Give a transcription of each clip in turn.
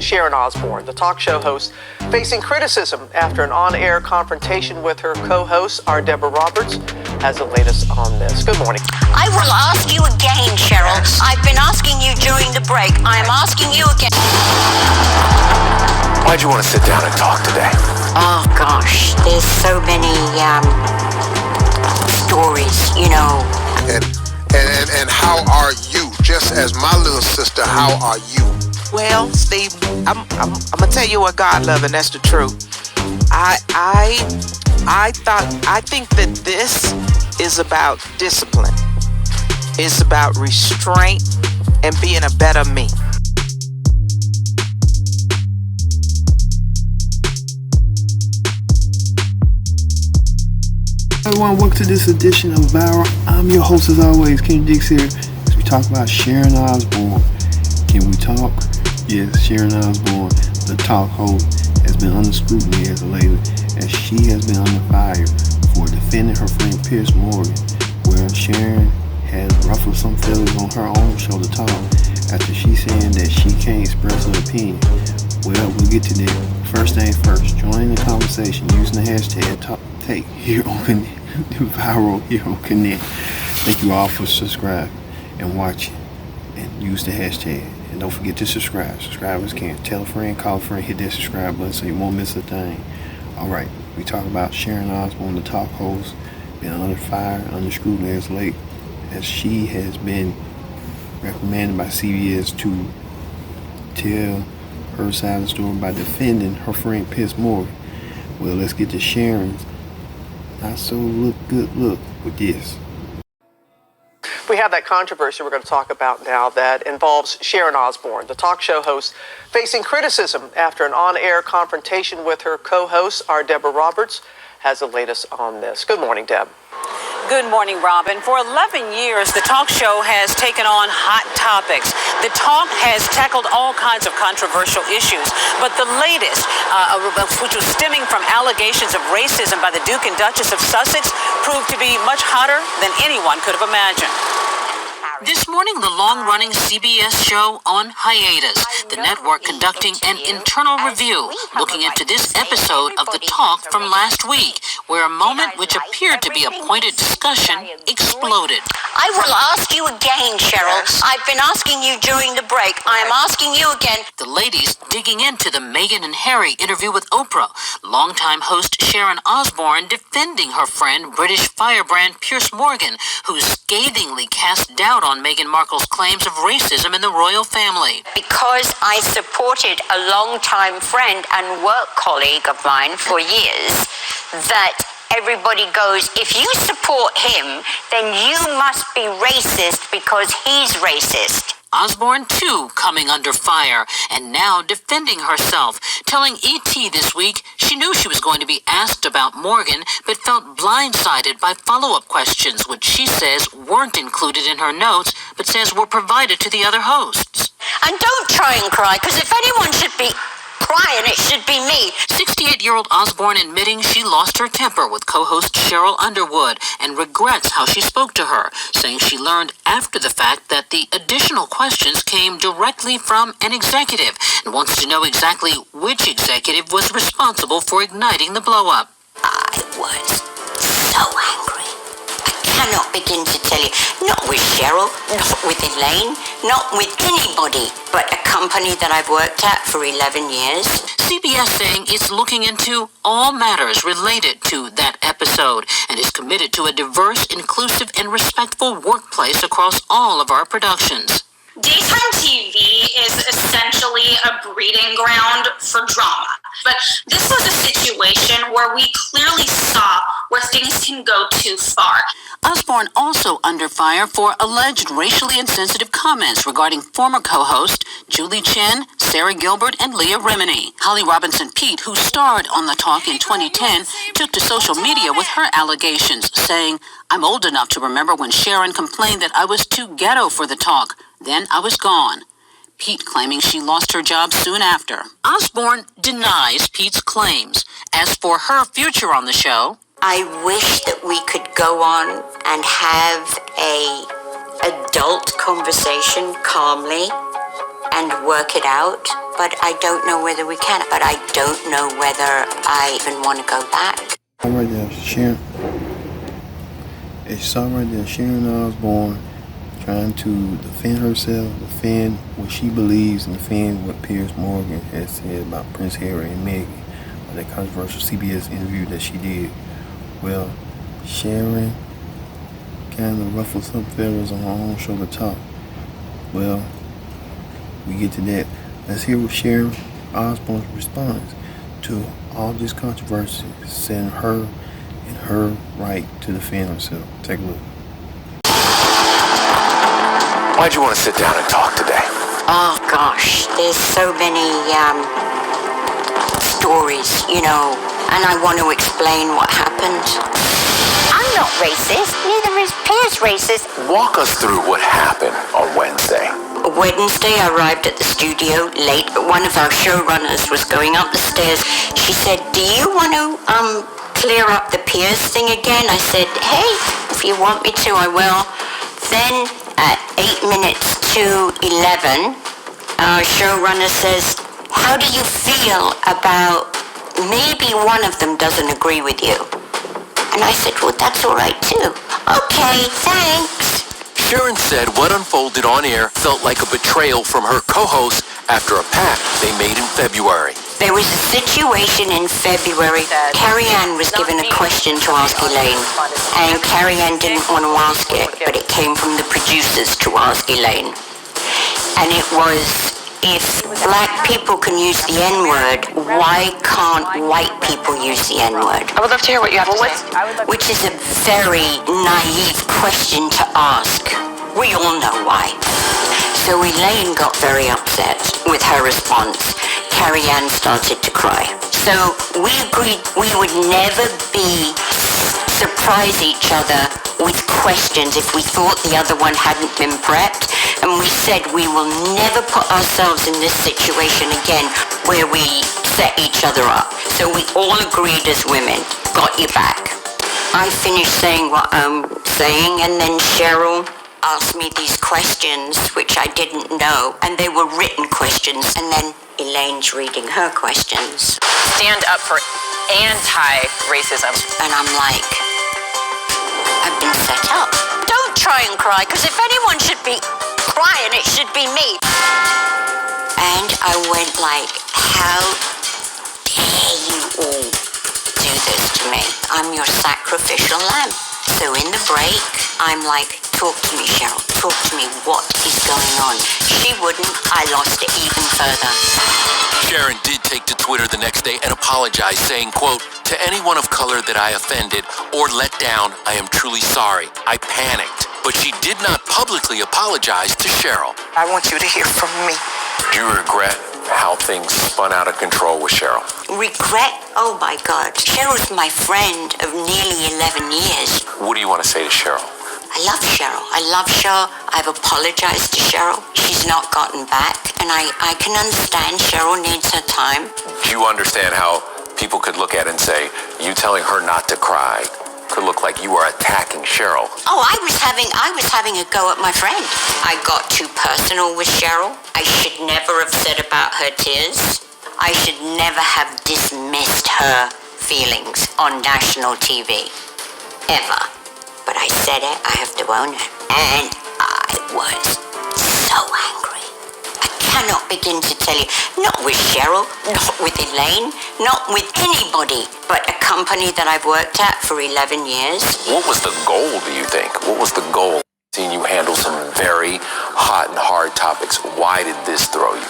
Sharon Osbourne, the talk show host, facing criticism after an on-air confrontation with her co-host, our Deborah Roberts, has the latest on this. Good morning. I will ask you again, Cheryl. I've been asking you during the break. I am asking you again. Why'd you want to sit down and talk today? Oh, gosh. There's so many stories, you know. And how are you? Just as my little sister, how are you? Well, Steve, I'm gonna tell you what God loves, and that's the truth. I think that this is about discipline. It's about restraint and being a better me. Everyone, welcome to this edition of Viral. I'm your host as always, Ken Dix here, as we talk about Sharon Osbourne. Can we talk? Yes, Sharon Osbourne, the talk host, has been under scrutiny as of late, as she has been under fire for defending her friend Piers Morgan, where Sharon has ruffled some feathers on her own show to talk after she saying that she can't express her opinion. Well, we'll get to that. First thing first, join the conversation using the hashtag TalkTake here on Connect, Viral here on Connect. Thank you all for subscribing and watching, and use the hashtag. And don't forget to subscribe. Subscribers can tell a friend, call a friend, hit that subscribe button so you won't miss a thing. Alright, we talk about Sharon Osbourne, the talk host, been under fire, under scrutiny as late, as she has been recommended by CBS to tell her side of the story by defending her friend Piers Morgan. Well, let's get to Sharon's not so good look with this. We have that controversy we're going to talk about now that involves Sharon Osbourne, the talk show host, facing criticism after an on-air confrontation with her co-host, our Deborah Roberts, has the latest on this. Good morning, Deb. Good morning, Robin. For 11 years, the talk show has taken on hot topics. The talk has tackled all kinds of controversial issues, but the latest, which was stemming from allegations of racism by the Duke and Duchess of Sussex, proved to be much hotter than anyone could have imagined. This morning, the long-running CBS show on hiatus, the network conducting an internal review, looking into this episode of The Talk from last week, where a moment which appeared to be a pointed discussion exploded. I will ask you again, Cheryl. I've been asking you during the break. I am asking you again. The ladies digging into the Meghan and Harry interview with Oprah, longtime host Sharon Osbourne defending her friend British firebrand Piers Morgan, who scathingly cast doubt on Meghan Markle's claims of racism in the royal family. Because I supported a longtime friend and work colleague of mine for years, that everybody goes, if you support him, then you must be racist because he's racist. Osbourne, too, coming under fire, and now defending herself, telling E.T. this week she knew she was going to be asked about Morgan, but felt blindsided by follow-up questions, which she says weren't included in her notes, but says were provided to the other hosts. And don't try and cry, because if anyone should be crying, it should be me. 68-year-old Osbourne admitting she lost her temper with co-host Cheryl Underwood and regrets how she spoke to her, saying she learned after the fact that the additional questions came directly from an executive and wants to know exactly which executive was responsible for igniting the blow-up. I was so angry. I cannot begin to tell you. Not with Cheryl, not with Elaine, not with anybody, but a company that I've worked at for 11 years. CBS saying it's looking into all matters related to that episode and is committed to a diverse, inclusive, and respectful workplace across all of our productions. Daytime TV is essentially a breeding ground for drama. But this was a situation where we clearly saw where things can go too far. Osbourne also under fire for alleged racially insensitive comments regarding former co-host Julie Chen, Sarah Gilbert, and Leah Remini. Holly Robinson Peete, who starred on The Talk in 2010, took to social media with her allegations, saying, "I'm old enough to remember when Sharon complained that I was too ghetto for The Talk. Then I was gone." Peete claiming she lost her job soon after. Osbourne denies Pete's claims. As for her future on the show, I wish that we could go on and have a adult conversation calmly and work it out. but I don't know whether we can. But I don't know whether I even want to go back. Right there, Sharon. It's saw right there, Sharon Osbourne trying to defend herself, defend what she believes, and defend what Piers Morgan has said about Prince Harry and Meghan, or that controversial CBS interview that she did. Well, Sharon kind of ruffled some feathers on her own show to talk. Well, we get to that. Let's hear what Sharon Osbourne's response to all this controversy, setting her in her right to defend herself. Take a look. Why'd you want to sit down and talk today? Oh gosh, there's so many stories, and I want to explain what happened. I'm not racist, neither is Piers racist. Walk us through what happened on Wednesday. Wednesday, I arrived at the studio late, but one of our showrunners was going up the stairs. She said, "Do you want to clear up the Piers thing again?" I said, "Hey, if you want me to, I will." Then at 8 minutes to 11, our showrunner says, "How do you feel about maybe one of them doesn't agree with you?" And I said, "Well, that's all right too." "Okay, thanks." Sharon said what unfolded on air felt like a betrayal from her co-host after a pact they made in February. There was a situation in February. Carrie Ann was given a question to ask Elaine, and Carrie Ann didn't want to ask it, but it came from the producers to ask Elaine. And it was, if black people can use the N-word, why can't white people use the N-word? I would love to hear what you have to say. Which is a very naive question to ask. We all know why. So Elaine got very upset with her response. Carrie Ann started to cry. So we agreed we would never surprise each other with questions if we thought the other one hadn't been prepped. And we said we will never put ourselves in this situation again where we set each other up. So we all agreed as women, got your back. I finished saying what I'm saying, and then Cheryl asked me these questions, which I didn't know, and they were written questions, and then Elaine's reading her questions. Stand up for anti-racism. And I'm like, I've been set up. Don't try and cry, because if anyone should be crying, it should be me. And I went like, how dare you all do this to me? I'm your sacrificial lamb. So in the break, I'm like, talk to me, Cheryl. Talk to me. What is going on? She wouldn't. I lost it even further. Sharon did take to Twitter the next day and apologized, saying, quote, "To anyone of color that I offended or let down, I am truly sorry. I panicked." But she did not publicly apologize to Cheryl. I want you to hear from me. Do you regret how things spun out of control with Cheryl? Regret? Oh my God. Cheryl's my friend of nearly 11 years. What do you want to say to Cheryl? I love Cheryl. I love Cheryl. I've apologized to Cheryl. She's not gotten back, and I can understand Cheryl needs her time. Do you understand how people could look at it and say, you telling her not to cry could look like you are attacking Cheryl? Oh, I was having a go at my friend. I got too personal with Cheryl. I should never have said about her tears. I should never have dismissed her feelings on national TV. Ever. But I said it, I have to own it. And I was so angry. I cannot begin to tell you, not with Cheryl, not with Elaine, not with anybody, but a company that I've worked at for 11 years. What was the goal, do you think? What was the goal? Seeing you handle some very hot and hard topics, why did this throw you?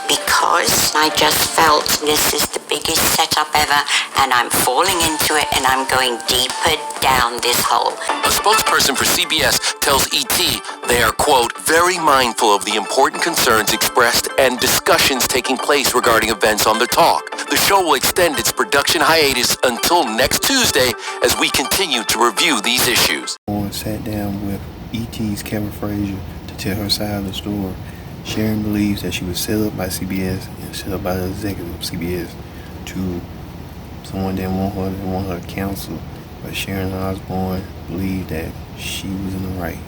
Because I just felt this is the biggest setup ever, and I'm falling into it, and I'm going deeper down this hole. A spokesperson for CBS tells ET they are, quote, very mindful of the important concerns expressed and discussions taking place regarding events on The Talk. The show will extend its production hiatus until next Tuesday as we continue to review these issues. Sat down with ET's Kevin Frazier to tell her side of the story. Sharon believes that she was set up by CBS and set up by the executive of CBS to someone didn't want her to counsel. But Sharon Osbourne believed that she was in the right.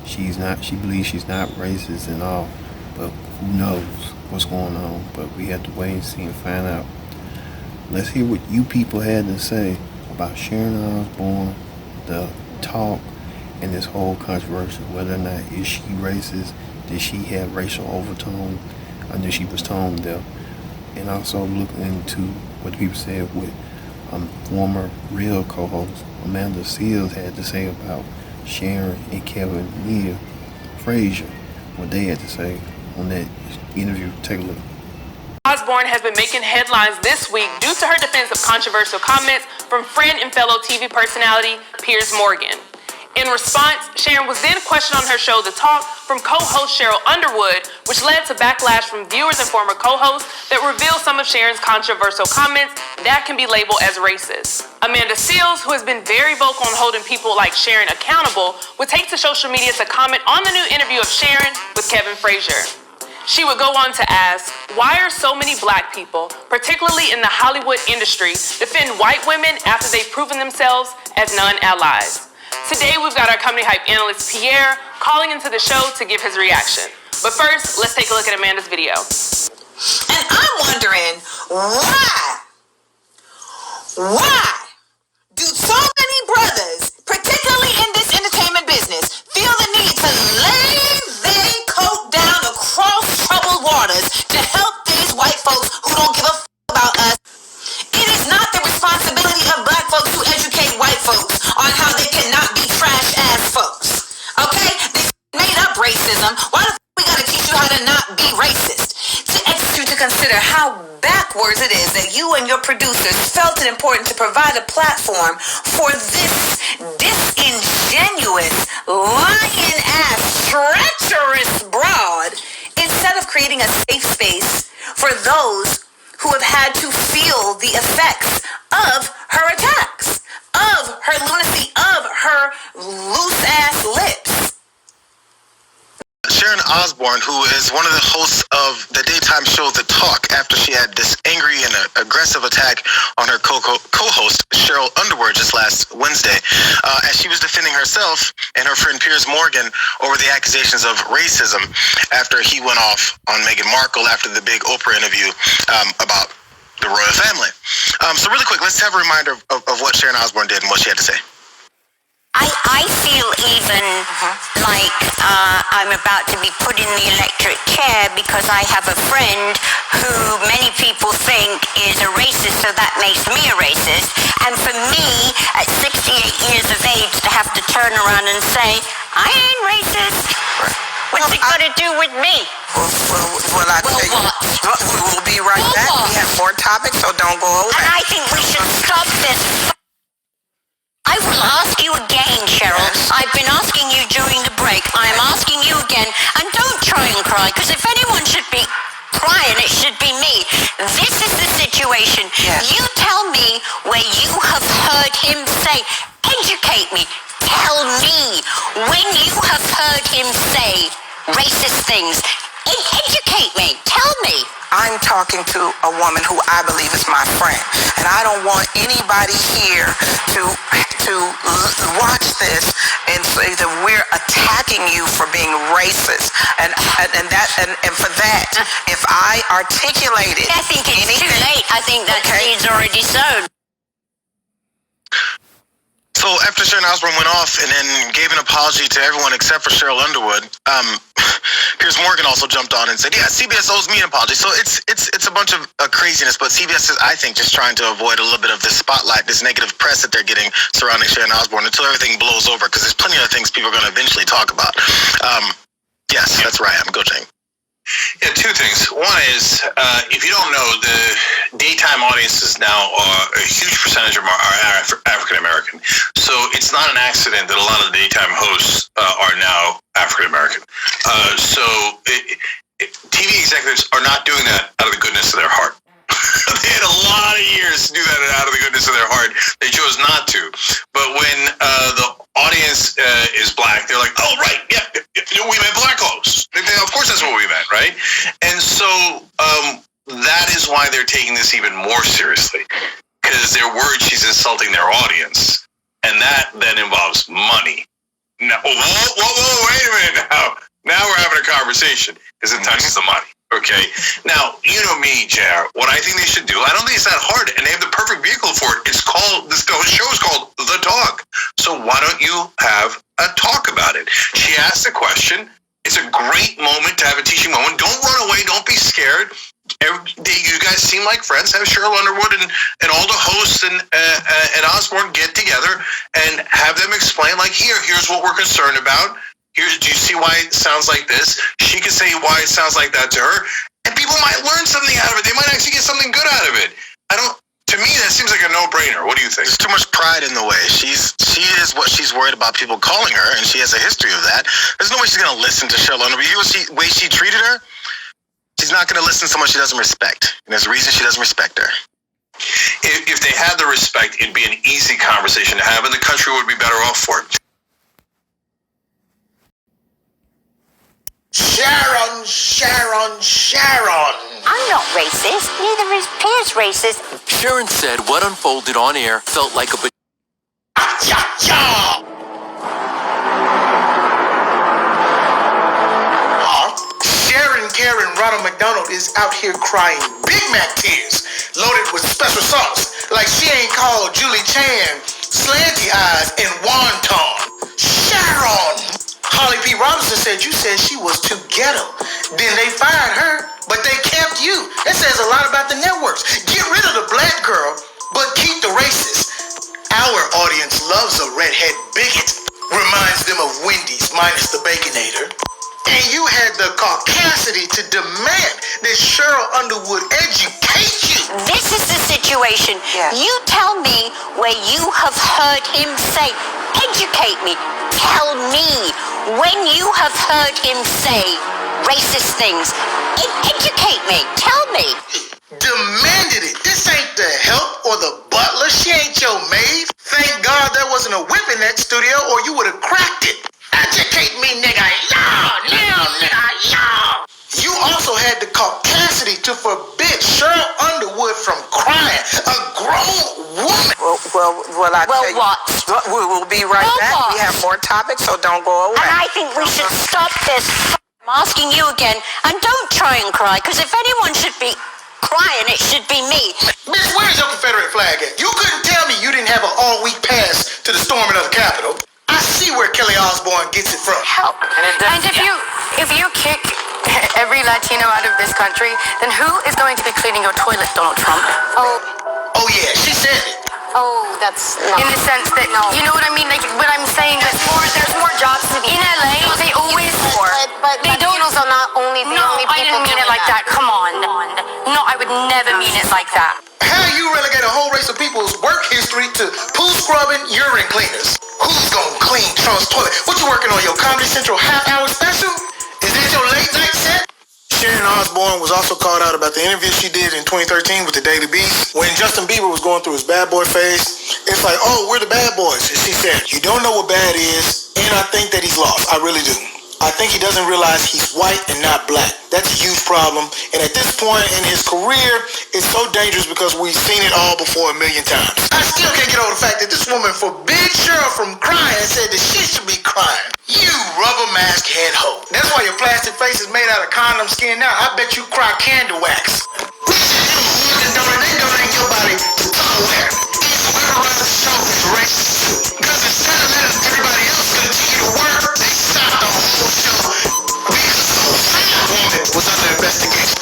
She believes she's not racist at all. But who knows what's going on, but we have to wait and see and find out. Let's hear what you people had to say about Sharon Osbourne, the talk, and this whole controversy, whether or not is she racist, did she have racial overtone, or did she was tone deaf, and also look into what the people said with former real co-host Amanda Seals had to say about Sharon and Kevin Neal Frazier, what they had to say on that interview. Take a look. Osbourne has been making headlines this week due to her defense of controversial comments from friend and fellow TV personality Piers Morgan. In response, Sharon was then questioned on her show The Talk from co-host Cheryl Underwood, which led to backlash from viewers and former co-hosts that revealed some of Sharon's controversial comments that can be labeled as racist. Amanda Seals, who has been very vocal on holding people like Sharon accountable, would take to social media to comment on the new interview of Sharon with Kevin Frazier. She would go on to ask, why are so many black people, particularly in the Hollywood industry, defend white women after they've proven themselves as non-allies? Today, we've got our company hype analyst, Pierre, calling into the show to give his reaction. But first, let's take a look at Amanda's video. And I'm wondering, why do so many brothers, particularly in this entertainment business, feel the need to lay their coat down across troubled waters to help these white folks who don't give a about us? It is not the responsibility of black folks to educate white folks on how they cannot be trash-ass folks. Okay? They made up racism. Why the we gotta teach you how to not be racist? To consider how backwards it is that you and your producers felt it important to provide a platform for this disingenuous, lying-ass, treacherous broad instead of creating a safe space for those who have had to feel the effects of her attacks, of her lunacy, of her loose-ass lips. Sharon Osbourne, who is one of the hosts of the daytime show The Talk, after she had this angry and aggressive attack on her co-host Cheryl Underwood just last Wednesday, as she was defending herself and her friend Piers Morgan over the accusations of racism after he went off on Meghan Markle after the big Oprah interview about the royal family. So really quick, let's have a reminder of what Sharon Osbourne did and what she had to say. I feel even like I'm about to be put in the electric chair because I have a friend who many people think is a racist, so that makes me a racist. And for me, at 68 years of age, to have to turn around and say, I ain't racist. What's it got to do with me? Well, I tell you, we'll be right back. We have more topics, so don't go over. And I think we should stop this. I will ask you again, Cheryl. I've been asking you during the break. I'm asking you again. And don't try and cry, because if anyone should be crying, it should be me. This is the situation. Yes. You tell me where you have heard him say, educate me. Tell me when you have heard him say racist things. Educate me. Tell me. I'm talking to a woman who I believe is my friend, and I don't want anybody here to watch this and say that we're attacking you for being racist. And for that, if I articulated, I think it's too late. I think that seed's already sown. So after Sharon Osbourne went off and then gave an apology to everyone except for Cheryl Underwood, Piers Morgan also jumped on and said, yeah, CBS owes me an apology. So it's a bunch of craziness, but CBS is, I think, just trying to avoid a little bit of this spotlight, this negative press that they're getting surrounding Sharon Osbourne until everything blows over, because there's plenty of things people are going to eventually talk about. Yes, that's right. Go, Jane. Yeah, two things. One is, if you don't know, the daytime audiences now are a huge percentage of are African American. So it's not an accident that a lot of the daytime hosts are now African American. TV executives are not doing that out of the goodness of their heart. They had a lot of years to do that out of the goodness of their heart. They chose not to. But when the audience is black, they're like, oh, right, yeah, we meant black hosts. Of course that's what we meant, right? And so that is why they're taking this even more seriously, because they're worried she's insulting their audience. And that then involves money. Now, whoa, wait a minute now. Now we're having a conversation because it touches the money. Okay. Now, you know me, JR. What I think they should do, I don't think it's that hard, and they have the perfect vehicle for it. It's called, this show is called The Talk. So why don't you have a talk about it? She asked a question. It's a great moment to have a teaching moment. Don't run away. Don't be scared. You guys seem like friends. Have Cheryl Underwood and all the hosts and Osborne get together and have them explain, like, here's what we're concerned about. Do you see why it sounds like this? She can say why it sounds like that to her, and people might learn something out of it. They might actually get something good out of it. To me, that seems like a no-brainer. What do you think? There's too much pride in the way. She is what she's worried about people calling her, and she has a history of that. There's no way she's going to listen to Cheryl Underwood. The way she treated her, she's not going to listen to someone she doesn't respect. And there's a reason she doesn't respect her. If they had the respect, it'd be an easy conversation to have, and the country would be better off for it. Sharon. I'm not racist. Neither is Piers racist. Sharon said what unfolded on air felt like a Sharon Karen Ronald McDonald is out here crying Big Mac tears loaded with special sauce, like she ain't called Julie Chan slanty eyes and wonton. Sharon! Holly P. Robinson said you said she was too ghetto. Then they fired her, but they kept you. That says a lot about the networks. Get rid of the black girl, but keep the racist. Our audience loves a redhead bigot. Reminds them of Wendy's minus the Baconator. And you had the caucasity to demand that Cheryl Underwood educate you. This is the situation. Yeah. You tell me where you have heard him say, educate me. Tell me when you have heard him say racist things. Educate me. Tell me. Demanded it. This ain't the help or the butler. She ain't your maid. Thank God there wasn't a whip in that studio or you would have cracked it. Educate me, nigga. Now, nigga. You also had the caucasity to forbid Cheryl Underwood from crying. A grown woman. Well, I tell you, what? We will be right back. What? We have more topics, so don't go away. And I think we should stop this. I'm asking you again, and don't try and cry, because if anyone should be crying, it should be me. Bitch, where's your Confederate flag at? You couldn't tell me you didn't have an all-week pass to the storming of the Capitol. I see where Kelly Osbourne gets it from. Help. And if you kick every Latino out of this country, then who is going to be cleaning your toilet, Donald Trump? Oh yeah, she said it. Oh, that's not. In the sense that, you know what I mean? Like, when I'm saying there's more jobs to be in LA, they always But they don't. Latinos are not only the only people. I didn't mean it like that. Come on. No, I would never mean it like that. How you relegate a whole race of people's work history to poo scrubbing urine cleaners? Who's gonna clean Trump's toilet? What you working on, your Comedy Central half-hour special? Is this your late night set? Sharon Osbourne was also called out about the interview she did in 2013 with the Daily Beast. When Justin Bieber was going through his bad boy phase, it's like, oh, we're the bad boys. And she said, you don't know what bad is, and I think that he's lost. I really do. I think he doesn't realize he's white and not black. That's a huge problem. And at this point in his career, it's so dangerous because we've seen it all before a million times. I still can't get over the fact that this woman forbid Cheryl from crying and said that she should be crying. You rubber mask head hoe. That's why your plastic face is made out of condom skin now. I bet you cry candle wax. They donate your body to Tupperware. Whoever runs the show is racist. Because instead of letting everybody else continue to work, they stopped the whole show because a woman was under investigation.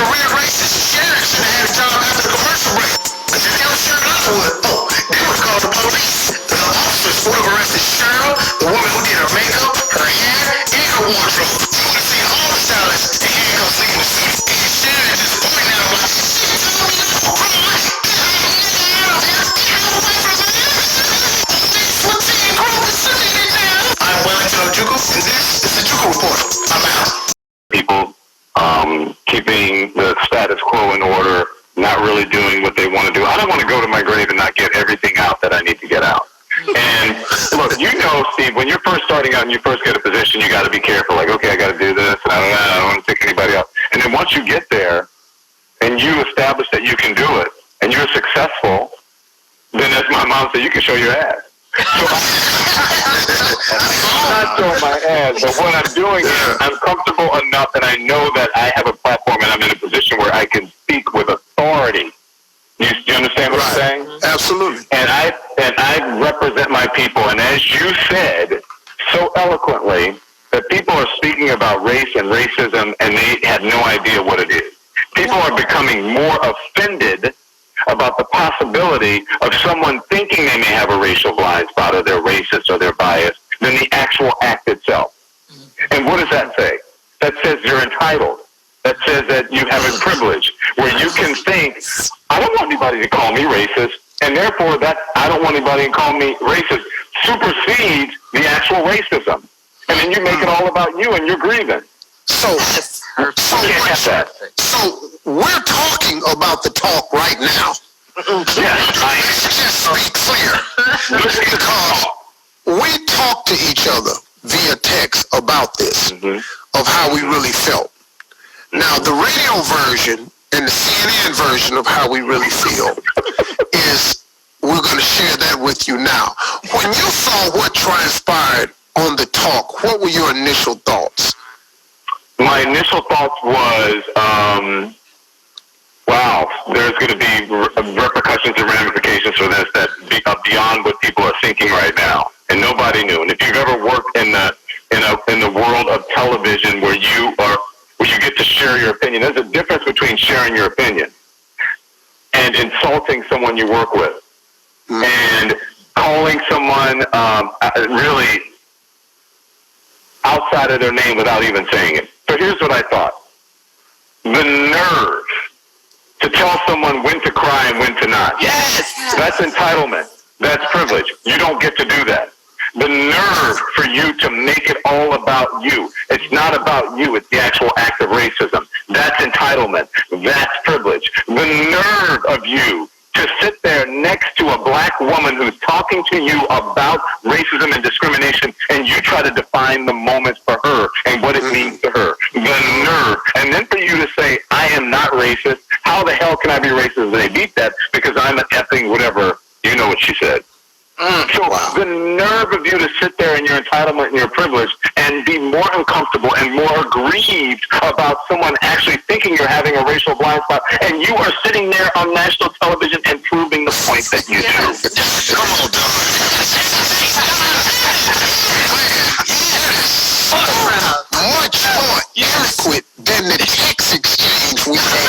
Career racist. Sharon should have had a job after the commercial break. Because if they were Sharon Underwood, they would have called the police. The officers would have arrested Cheryl, the woman who did her makeup, her hair, and her wardrobe. You would have seen all the stylists in handcuffs leaving the city. And Sharon is just pointing out like, she told me no. I'm Wellington Ojukwu, and this is the Juku Report. I'm out. People keeping the status quo in order, not really doing what they want to do. I don't want to go to my grave and not get everything out that I need to get out. And look, you know, Steve, when you're first starting out and you first get a position, you got to be careful. Like, okay, I got to do this, and I don't want to pick anybody else. And then once you get there and you establish that you can do it and you're successful, then as my mom said, you can show your ass. I'm not showing my ass, but what I'm doing is I'm comfortable enough and I know that I have a platform and I'm in a position where I can speak with authority. You understand what I'm saying? Absolutely. And I represent my people, and as you said so eloquently, that people are speaking about race and racism and they have no idea what it is. People are becoming more offended about the possibility of someone thinking they may have a racial blind spot or they're racist or they're biased than the actual act itself. And what does that say? That says you're entitled. That says that you have a privilege where you can think, I don't want anybody to call me racist, and therefore that I don't want anybody to call me racist supersedes the actual racism. And then you make it all about you and your grievance. So we're talking about the talk right now. Let's just be clear. Because we talked to each other via text about this, of how we really felt. Now, the radio version and the CNN version of how we really feel is, we're going to share that with you now. When you saw what transpired on the talk, what were your initial thoughts? My initial thoughts was, wow, there's going to be repercussions and ramifications for this that are beyond what people are thinking right now, and nobody knew. And if you've ever worked in the world of television where you get to share your opinion, there's a difference between sharing your opinion and insulting someone you work with, and calling someone really outside of their name without even saying it. So here's what I thought. The nerve to tell someone when to cry and when to not. Yes! That's entitlement. That's privilege. You don't get to do that. The nerve for you to make it all about you. It's not about you. It's the actual act of racism. That's entitlement. That's privilege. The nerve of you to sit there next to a black woman who's talking to you about racism and discrimination, and you try to define the moments for her and what it means to her. The nerve. And then for you to say, I am not racist. How the hell can I be racist? And they beat that because I'm an effing whatever. You know what she said. So the nerve of you to sit there in your entitlement and your privilege and be more uncomfortable and more aggrieved about someone actually thinking you're having a racial blind spot, and you are sitting there on national television and proving the point that you do. Come on, Don. Much more adequate than the text exchange we had.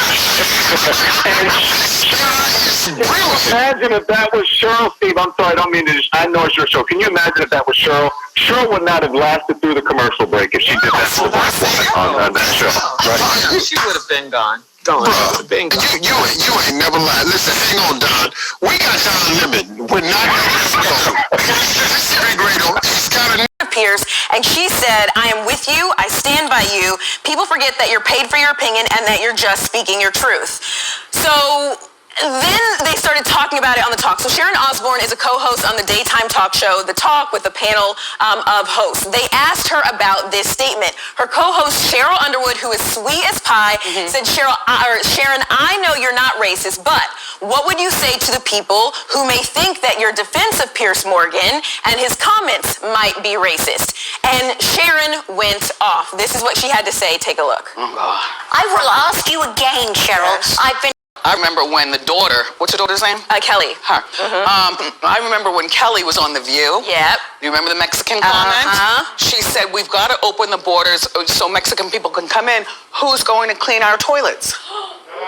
Imagine if that was Cheryl, Steve. I'm sorry, I don't mean to. I know it's your show. Can you imagine if that was Cheryl? Cheryl would not have lasted through the commercial break if she did that to the black woman on that show. Right? She would have been gone. Bro, you ain't never lied. Listen, hang on, Don. We got Don Lemon. We're not Pierce, and she said, I am with you, I stand by you. People forget that you're paid for your opinion and that you're just speaking your truth. So then they started talking about it on the talk. So Sharon Osbourne is a co-host on the daytime talk show, The Talk, with a panel of hosts. They asked her about this statement. Her co-host, Cheryl Underwood, who is sweet as pie, said, Sharon, I know you're not racist, but what would you say to the people who may think that your defense of Pierce Morgan and his comments might be racist? And Sharon went off. This is what she had to say. Take a look. I will ask you again, Cheryl. I remember when the daughter, what's your daughter's name? Kelly. Her. I remember when Kelly was on The View. Yep. You remember the Mexican comment? She said, we've got to open the borders so Mexican people can come in. Who's going to clean our toilets?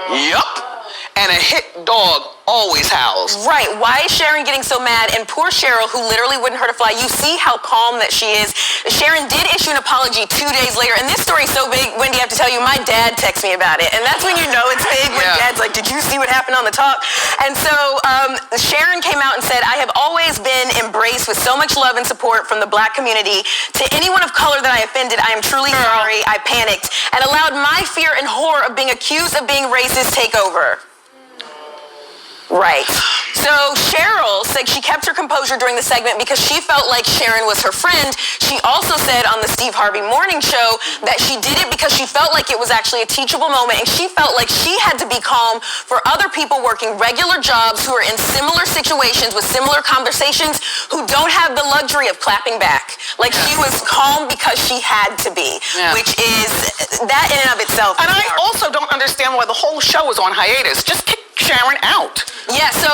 Yup. And a hit dog always howls. Right. Why is Sharon getting so mad? And poor Cheryl, who literally wouldn't hurt a fly. You see how calm that she is. Sharon did issue an apology 2 days later. And this story's so big, Wendy, I have to tell you, my dad texted me about it. And that's when you know it's big, when Dad's like, did you see what happened on the talk? And so Sharon came out and said, I have always been embraced with so much love and support from the black community. To anyone of color that I offended, I am truly sorry. I panicked and allowed my fear and horror of being accused of being racist take over. Right. So Cheryl said she kept her composure during the segment because she felt like Sharon was her friend. She also said on the Steve Harvey Morning Show that she did it because she felt like it was actually a teachable moment, and she felt like she had to be calm for other people working regular jobs who are in similar situations with similar conversations who don't have the luxury of clapping back. Like she was calm because she had to be, which is that in and of itself. And I also don't understand why the whole show is on hiatus. Just kick Sharon out. Yeah, so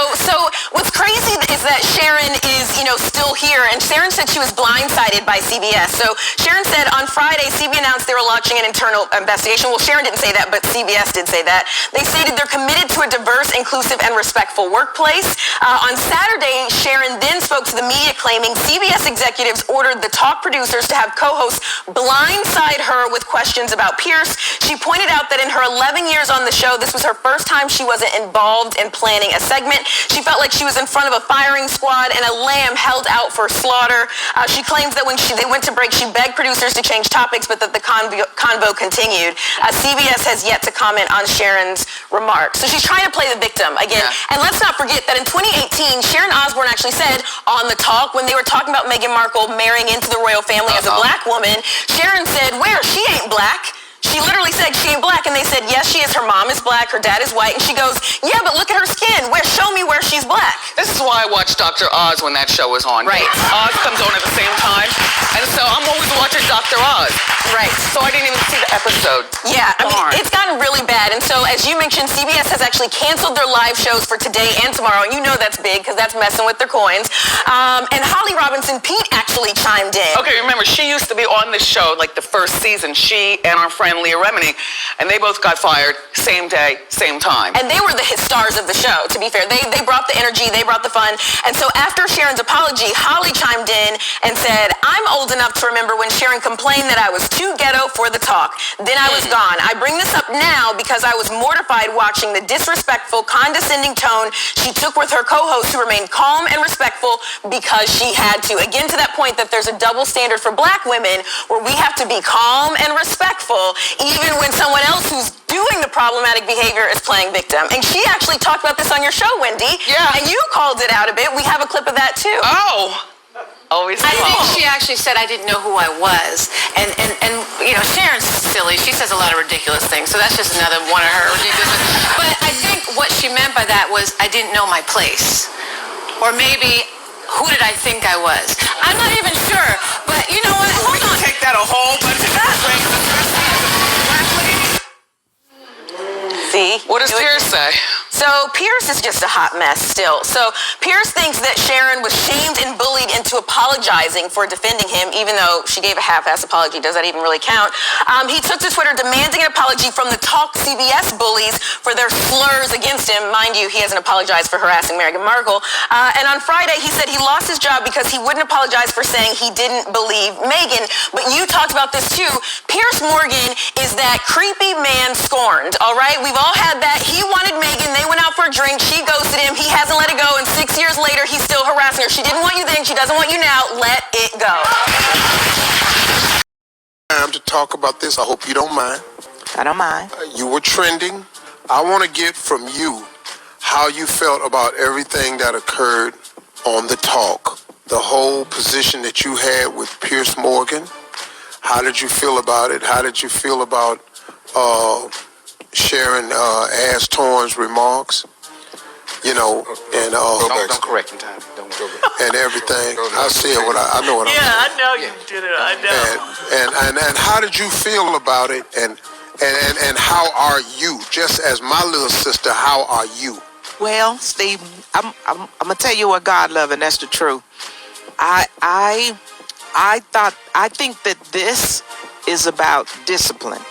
what's crazy is that Sharon is, still here, and Sharon said she was blindsided by CBS. So Sharon said on Friday, CBS announced they were launching an internal investigation. Well, Sharon didn't say that, but CBS did say that. They stated they're committed to a diverse, inclusive, and respectful workplace. On Saturday, Sharon then spoke to the media claiming CBS executives ordered the talk producers to have co-hosts blindside her with questions about Pierce. She pointed out that in her 11 years on the show, this was her first time she wasn't involved in planning a segment. She felt like she was in front of a firing squad and a lamb held out for slaughter. She claims that when they went to break, she begged producers to change topics, but that the convo continued. CBS has yet to comment on Sharon's remarks. So she's trying to play the victim again. Yeah. And let's not forget that in 2018, Sharon Osbourne actually said on The Talk, when they were talking about Meghan Markle marrying into the royal family as a black woman, Sharon said, where? She ain't black. She literally said she ain't black, and they said, yes, she is. Her mom is black, her dad is white, and she goes, yeah, but look at her skin. Show me where she's black. This is why I watch Dr. Oz when that show is on. Right. Oz comes on at the same time, and so I'm always watching Dr. Oz. Right. So I didn't even see the episode. Yeah, I mean, it's gotten really bad, and so as you mentioned, CBS has actually canceled their live shows for today and tomorrow, and you know that's big because that's messing with their coins. And Holly Robinson Pete actually chimed in. Okay, remember, she used to be on this show like the first season, she and our friend Leah Remini, and they both got fired same day, same time. And they were the stars of the show, to be fair. They brought the energy, they brought the fun. And so after Sharon's apology, Holly chimed in and said, I'm old enough to remember when Sharon complained that I was too ghetto for the talk. Then I was gone. I bring this up now because I was mortified watching the disrespectful, condescending tone she took with her co-host, who remained calm and respectful because she had to. Again, to that point that there's a double standard for black women where we have to be calm and respectful even when someone else who's doing the problematic behavior is playing victim. And she actually talked about this on your show, Wendy. Yeah. And you called it out a bit. We have a clip of that too. Oh. Always. I think she actually said I didn't know who I was. And Sharon's silly. She says a lot of ridiculous things. So that's just another one of her ridiculous. But I think what she meant by that was I didn't know my place. Or maybe, who did I think I was? I'm not even sure. But you know what? Hold on. Take that a whole bunch of See? What does Pierce say? So Pierce is just a hot mess still. So Pierce thinks that Sharon was shamed and bullied into apologizing for defending him, even though she gave a half-ass apology. Does that even really count? He took to Twitter demanding an apology from the Talk CBS bullies for their slurs against him. Mind you, he hasn't apologized for harassing Meghan Markle. And on Friday, he said he lost his job because he wouldn't apologize for saying he didn't believe Meghan. But you talked about this too. Piers Morgan is that creepy man scorned, all right? We've all had that. He wanted Meghan. They went out for a drink. She ghosted him. He hasn't let it go. And 6 years later, he's still harassing her. She didn't want you then. She doesn't want you now. Let it go. Time to talk about this. I hope you don't mind. I don't mind. You were trending. I want to get from you how you felt about everything that occurred on The Talk. The whole position that you had with Piers Morgan. How did you feel about it? How did you feel about Sharon Astorn's remarks? And don't correct him, Tommy. Don't go back. And everything. I said what I know what I'm saying. Yeah, I know you did it. I know. And how did you feel about it? And how are you? Just as my little sister, how are you? Well, Steve, I'm gonna tell you what God loves, and that's the truth. I think that this is about discipline.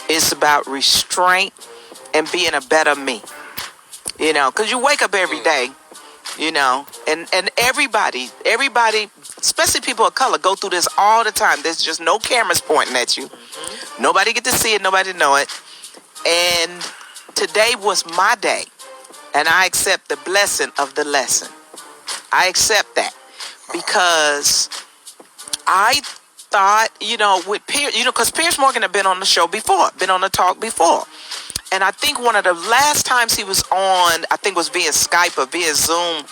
It's about restraint and being a better me. Because you wake up every day, and everybody, especially people of color, go through this all the time. There's just no cameras pointing at you. Mm-hmm. Nobody get to see it. Nobody know it. And today was my day, and I accept the blessing of the lesson. I accept that because I thought, with Piers, because Piers Morgan had been on the show before, been on the talk before. And I think one of the last times he was on, I think was via Skype or via Zoom,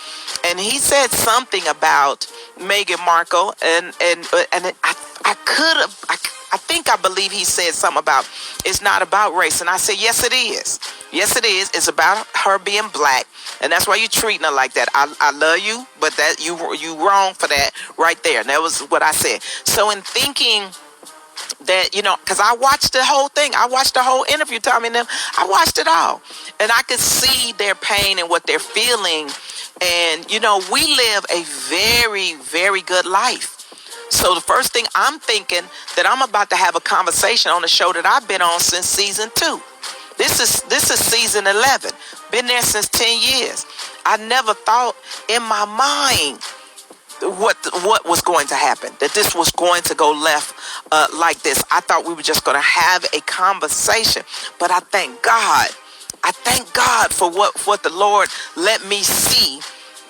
and he said something about Meghan Markle, and I believe he said something about it's not about race, and I said yes it is. Yes it is. It's about her being black, and that's why you're treating her like that. I love you, but that you wrong for that right there. And that was what I said. So in thinking that, because I watched the whole thing. I watched the whole interview, Tommy and them. I watched it all. And I could see their pain and what they're feeling. And, we live a very, very good life. So the first thing I'm thinking that I'm about to have a conversation on the show that I've been on since season 2. This is season 11. Been there since 10 years. I never thought in my mind what was going to happen, that this was going to go left like this. I thought we were just going to have a conversation, but I thank God for what the Lord let me see,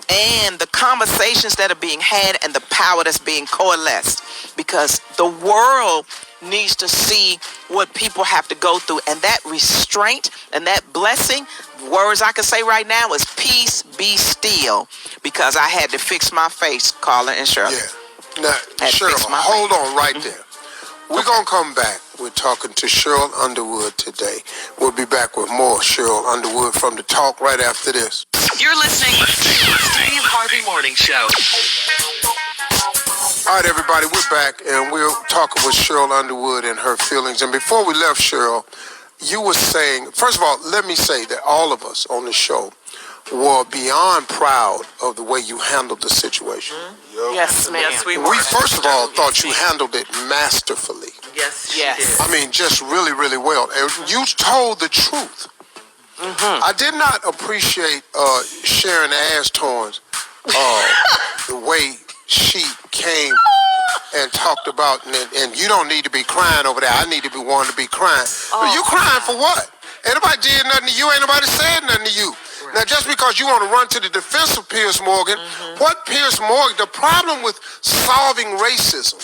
and the conversations that are being had and the power that's being coalesced, because the world needs to see what people have to go through, and that restraint and that blessing. Words I can say right now is peace be still, because I had to fix my face, Carla and Shirley. Yeah. Now, Cheryl, hold on right there. We're going to come back. We're talking to Cheryl Underwood today. We'll be back with more Cheryl Underwood from The Talk right after this. You're listening to the Steve Harvey Morning Show. All right, everybody, we're back, and we're talking with Cheryl Underwood and her feelings. And before we left, Cheryl, you were saying, first of all, let me say that all of us on the show were beyond proud of the way you handled the situation. Mm-hmm. Yes, ma'am. Yes, we were. We, first of all, thought you handled it masterfully. Yes. I mean, just really, really well. And you told the truth. Mm-hmm. I did not appreciate Sharon Ashtorn's the way she came and talked about, and you don't need to be crying over there. I need to be wanting to be crying. But you crying for what? Ain't nobody did nothing to you. Ain't nobody said nothing to you. Right. Now, just because you want to run to the defense of Piers Morgan, what Piers Morgan, the problem with solving racism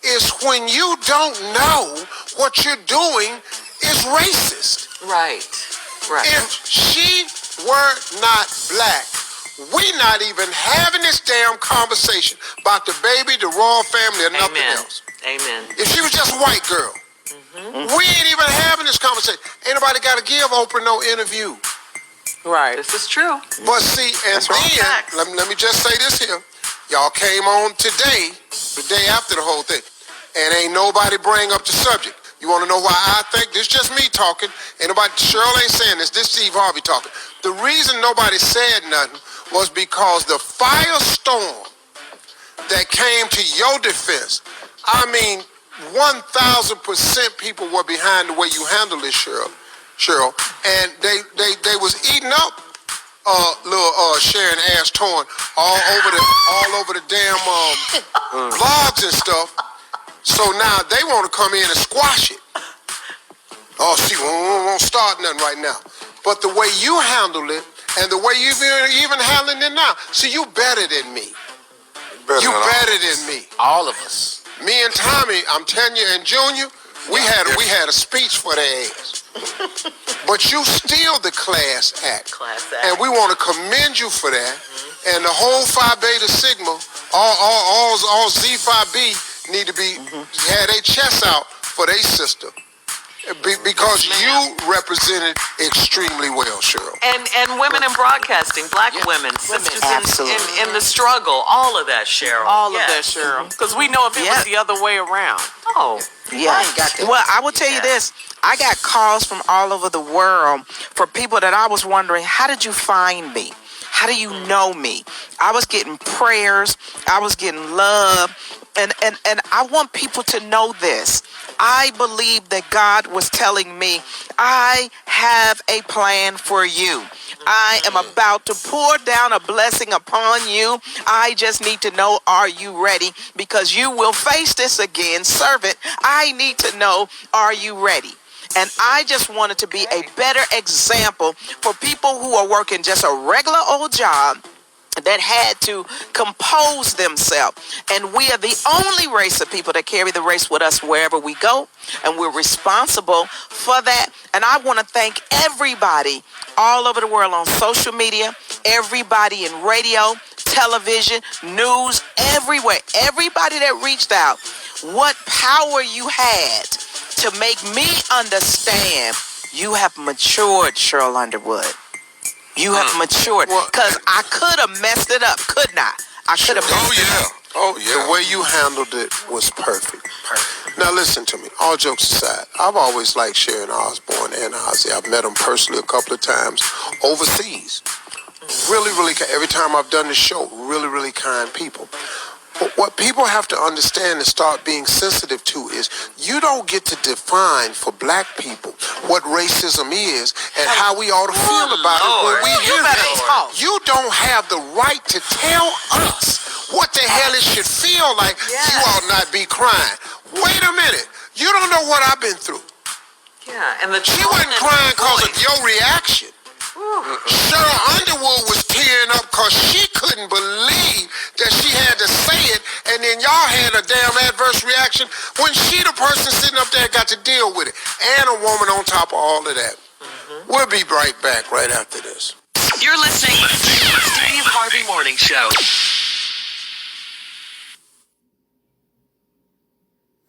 is when you don't know what you're doing is racist. Right. If she were not black, we're not even having this damn conversation about the baby, the royal family, or nothing else. Amen. If she was just a white girl, we ain't even having this conversation. Ain't nobody got to give Oprah no interview. Right. This is true. But see, and then, let me just say this here. Y'all came on today, the day after the whole thing, and ain't nobody bring up the subject. You want to know why I think? This is just me talking. Ain't nobody, Cheryl ain't saying this. This Steve Harvey talking. The reason nobody said nothing was because the firestorm that came to your defense, I mean, 1,000% people were behind the way you handled this, Cheryl, and they was eating up little Sharon Ashtorn all over the damn blogs and stuff. So now they want to come in and squash it. Oh, see, we won't start nothing right now. But the way you handled it, and the way you've even handling it now, see, you better than me. You better than me. All of us. Me and Tommy, I'm telling you, and Junior, we had a speech for their ass. But you still the class act. And we want to commend you for that. And the whole Phi Beta Sigma, all Z Phi B need to be had their chests out for their sister. Because you represented extremely well, Cheryl. And women in broadcasting, black women, sisters in the struggle, all of that, Cheryl. All of that, Cheryl. Because we know if it was the other way around. Oh, yeah. Well, I will tell you this. I got calls from all over the world for people that I was wondering, how did you find me? How do you know me? I was getting prayers. I was getting love. And I want people to know this. I believe that God was telling me, I have a plan for you. I am about to pour down a blessing upon you. I just need to know, are you ready? Because you will face this again. Servant, I need to know, are you ready? And I just wanted to be a better example for people who are working just a regular old job that had to compose themselves. And we are the only race of people that carry the race with us wherever we go. And we're responsible for that. And I want to thank everybody all over the world on social media, everybody in radio, television, news, everywhere. Everybody that reached out, what power you had to make me understand. You have matured, Cheryl Underwood. You have matured. Because I could have messed it up, couldn't I? I could have messed it up. Oh, yeah. The way you handled it was perfect. Now, listen to me. All jokes aside, I've always liked Sharon Osbourne and Ozzy. I've met them personally a couple of times overseas. Really, really, every time I've done this show, really, really kind people. But what people have to understand and start being sensitive to is you don't get to define for black people what racism is and how we ought to feel about it when we hear it. You don't have the right to tell us what the hell it should feel like. You ought not be crying. Wait a minute. You don't know what I've been through. Yeah, and she wasn't crying because of your reaction. Cheryl Underwood was tearing up because she couldn't believe that she had to say it, and then y'all had a damn adverse reaction when she the person sitting up there got to deal with it, and a woman on top of all of that. We'll be right back right after this. You're listening to the Steve Harvey Morning Show.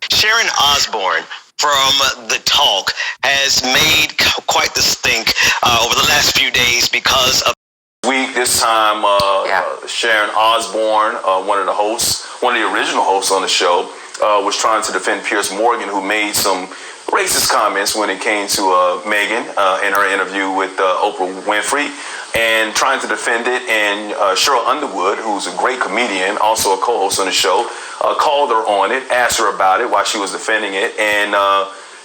Sharon Osbourne from The Talk has made quite the stink over the last few days because of This time, Sharon Osbourne, one of the original hosts on the show, was trying to defend Piers Morgan, who made some racist comments when it came to Meghan in her interview with Oprah Winfrey, and trying to defend it. And Cheryl Underwood, who's a great comedian, also a co-host on the show, called her on it, asked her about it while she was defending it, and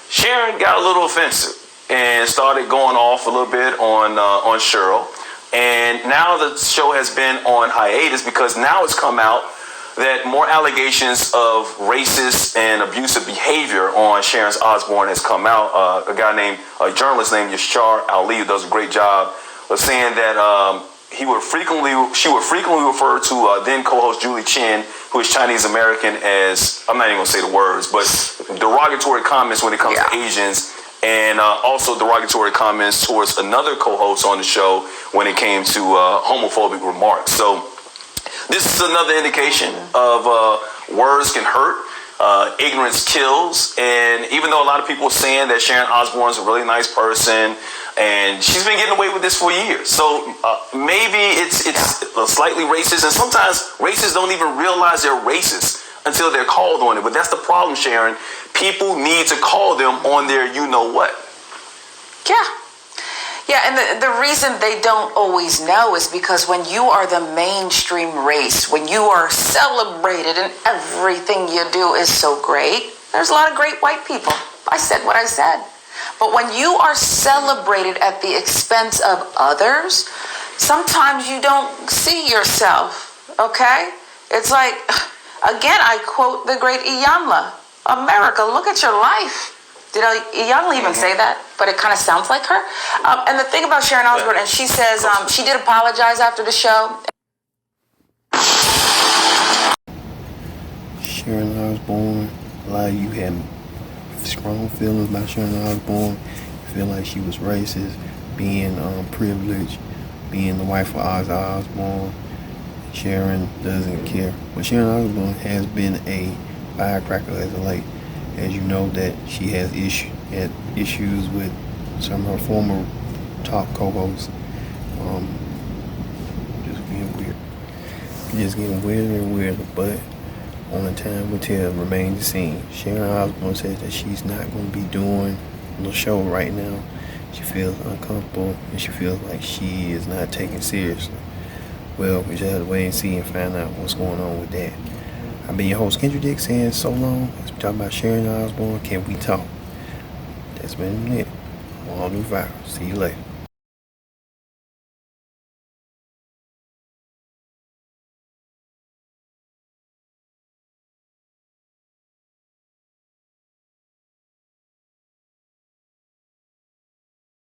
Sharon got a little offensive and started going off a little bit on Cheryl. And now the show has been on hiatus because now it's come out that more allegations of racist and abusive behavior on Sharon Osbourne has come out. A journalist named Yashar Ali, who does a great job of saying that she would frequently refer to then co-host Julie Chen, who is Chinese American, as, I'm not even gonna say the words, but derogatory comments when it comes to Asians, and also derogatory comments towards another co-host on the show when it came to homophobic remarks. So this is another indication of words can hurt, ignorance kills, and even though a lot of people are saying that Sharon Osbourne's a really nice person, and she's been getting away with this for years, so maybe it's slightly racist, and sometimes racists don't even realize they're racist until they're called on it. But that's the problem, Sharon. People need to call them on their you-know-what. Yeah, and the reason they don't always know is because when you are the mainstream race, when you are celebrated and everything you do is so great, there's a lot of great white people. I said what I said. But when you are celebrated at the expense of others, sometimes you don't see yourself, okay? It's like, again, I quote the great Iyanla, America, look at your life. Did Iyanla even say that? But it kind of sounds like her. And the thing about Sharon Osbourne, and she says she did apologize after the show. Sharon Osbourne, a lot of you had strong feelings about Sharon Osbourne. You feel like she was racist, being privileged, being the wife of Ozzy Osbourne. Sharon doesn't care. But Sharon Osbourne has been a firecracker as of late. As you know, that she has issues with some of her former talk co-hosts. Just getting weirder and weirder, but only time will tell, remains to see. Sharon Osbourne says that she's not going to be doing the show right now. She feels uncomfortable and she feels like she is not taken seriously. Well, we just have to wait and see and find out what's going on with that. I've been your host, Kendrick Dick, saying so long. As we talk about Sharon Osbourne, can we talk? That's been it. I'm All New Virus. See you later.